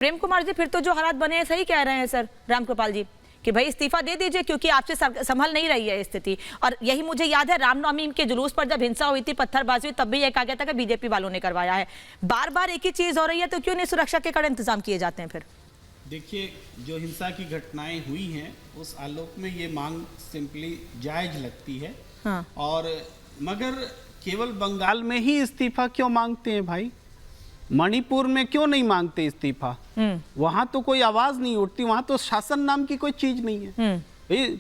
प्रेम कुमार जी, फिर तो जो हालात बने हैं सही कह रहे हैं सर रामकृपाल जी कि भाई इस्तीफा दे दीजिए क्योंकि आपसे संभल नहीं रही है स्थिति। और यही मुझे याद है रामनवमी के जुलूस पर जब हिंसा हुई थी, पत्थरबाजी हुई, तब भी यह कहा गया था कि बीजेपी वालों ने करवाया है। बार बार एक ही चीज हो रही है, तो क्यों नहीं सुरक्षा के कड़े इंतजाम किए जाते हैं? फिर देखिए, जो हिंसा की घटनाएं हुई हैं उस आलोक में ये मांग सिंपली जायज लगती है। हाँ। और मगर केवल बंगाल में ही इस्तीफा क्यों मांगते हैं भाई? मणिपुर में क्यों नहीं मांगते इस्तीफा? वहां तो कोई आवाज नहीं उठती, वहां तो शासन नाम की कोई चीज नहीं है।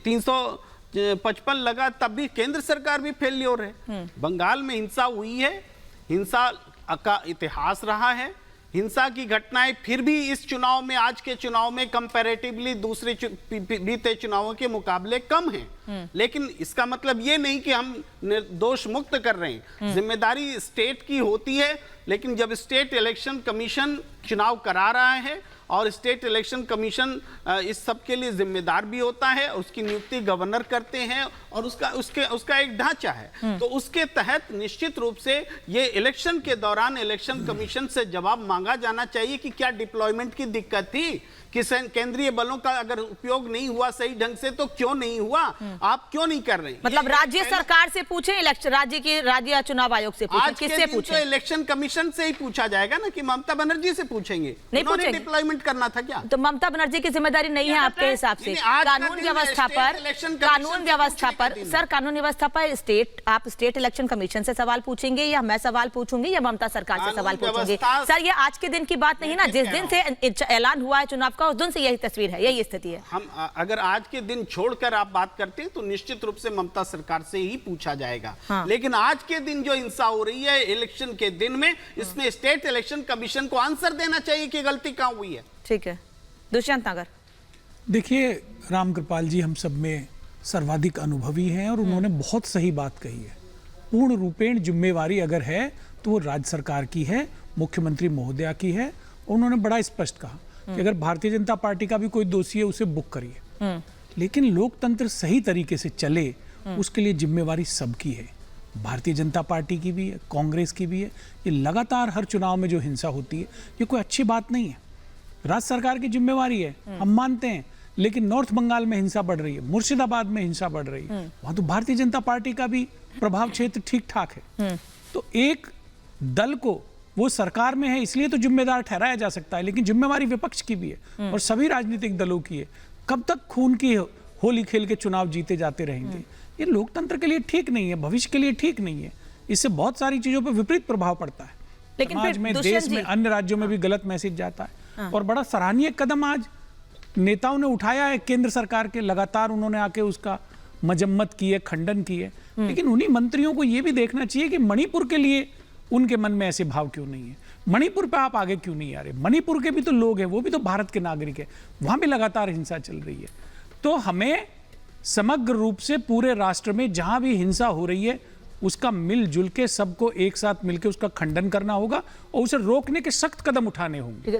355 लगा तब भी केंद्र सरकार भी फेल्योर है। बंगाल में हिंसा हुई है, हिंसा का इतिहास रहा है। हिंसा की घटनाएं फिर भी इस चुनाव में, आज के चुनाव में कंपैरेटिवली दूसरे बीते चुनावों के मुकाबले कम हैं। लेकिन इसका मतलब ये नहीं कि हम निर्दोष मुक्त कर रहे हैं। जिम्मेदारी स्टेट की होती है, लेकिन जब स्टेट इलेक्शन कमीशन चुनाव करा रहा है और स्टेट इलेक्शन कमीशन इस सब के लिए जिम्मेदार भी होता है, उसकी नियुक्ति गवर्नर करते हैं और उसका एक ढांचा है, तो उसके तहत निश्चित रूप से ये इलेक्शन के दौरान इलेक्शन कमीशन से जवाब मांगा जाना चाहिए कि क्या डिप्लॉयमेंट की दिक्कत थी, कि केंद्रीय बलों का अगर उपयोग नहीं हुआ सही ढंग से तो क्यों नहीं हुआ, आप क्यों नहीं कर रहे? मतलब राज्य सरकार से पूछे, इलेक्शन राज्य चुनाव आयोग से पूछे, किससे पूछे? तो इलेक्शन कमीशन से ही पूछा जाएगा ना, कि ममता बनर्जी से पूछेंगे? नहीं पूछेंगे। डिप्लॉयमेंट करना था क्या? तो ममता बनर्जी की जिम्मेदारी नहीं है आपके हिसाब से? कानून व्यवस्था पर सर, कानून व्यवस्था पर आप स्टेट इलेक्शन कमीशन से सवाल पूछेंगे या मैं सवाल पूछूंगी या ममता सरकार से सवाल पूछेंगे? सर, ये आज के दिन की बात नहीं ना, जिस दिन से ऐलान हुआ है चुनाव का उस दिन से यही तस्वीर है, यही स्थिति है। हम अगर आज के दिन छोड़कर आप बात करते हैं तो निश्चित रूप से ममता सरकार से ही पूछा जाएगा। हाँ। लेकिन आज के दिन जो हिंसा हो रही है इलेक्शन के दिन में, इसमें स्टेट इलेक्शन कमीशन को आंसर देना चाहिए कि गलती कहां हुई है। ठीक है, दुष्यंत नगर। देखिए, रामकृपाल जी हम सब में सर्वाधिक अनुभवी हैं और उन्होंने बहुत सही बात कही है। पूर्ण रूपेण जिम्मेवारी अगर है तो वो राज्य सरकार की है, मुख्यमंत्री महोदया की है। उन्होंने बड़ा स्पष्ट कहा कि अगर भारतीय जनता पार्टी का भी कोई दोषी है उसे बुक करिए, लेकिन लोकतंत्र सही तरीके से चले उसके लिए जिम्मेवारी सबकी है। भारतीय जनता पार्टी की भी है, कांग्रेस की भी है। ये लगातार हर चुनाव में जो हिंसा होती है ये कोई अच्छी बात नहीं है। राज्य सरकार की जिम्मेवारी है, हम मानते हैं, लेकिन नॉर्थ बंगाल में हिंसा बढ़ रही है, मुर्शिदाबाद में हिंसा बढ़ रही है, वहां तो भारतीय जनता पार्टी का भी प्रभाव क्षेत्र ठीक ठाक है। तो एक दल को, वो सरकार में है इसलिए तो जिम्मेदार ठहराया जा सकता है, लेकिन जिम्मेवारी विपक्ष की भी है और सभी राजनीतिक दलों की है। कब तक खून की होली खेल के चुनाव जीते जाते रहेंगे? ये लोकतंत्र के लिए ठीक नहीं है, भविष्य के लिए ठीक नहीं है। इससे बहुत सारी चीजों पर विपरीत प्रभाव पड़ता है, लेकिन समाज में, देश में, अन्य राज्यों में भी गलत मैसेज जाता है। और बड़ा सराहनीय कदम आज नेताओं ने उठाया है केंद्र सरकार के, लगातार उन्होंने आके उसका मजम्मत की है, खंडन की है। लेकिन उन्हीं मंत्रियों को यह भी देखना चाहिए कि मणिपुर के लिए उनके मन में ऐसे भाव क्यों नहीं है। मणिपुर पे आप आगे क्यों नहीं आ रहे? मणिपुर के भी तो लोग हैं, वो भी तो भारत के नागरिक है, वहां भी लगातार हिंसा चल रही है। तो हमें समग्र रूप से पूरे राष्ट्र में जहां भी हिंसा हो रही है उसका मिलजुल के सबको एक साथ मिलकर उसका खंडन करना होगा और उसे रोकने के सख्त कदम उठाने होंगे।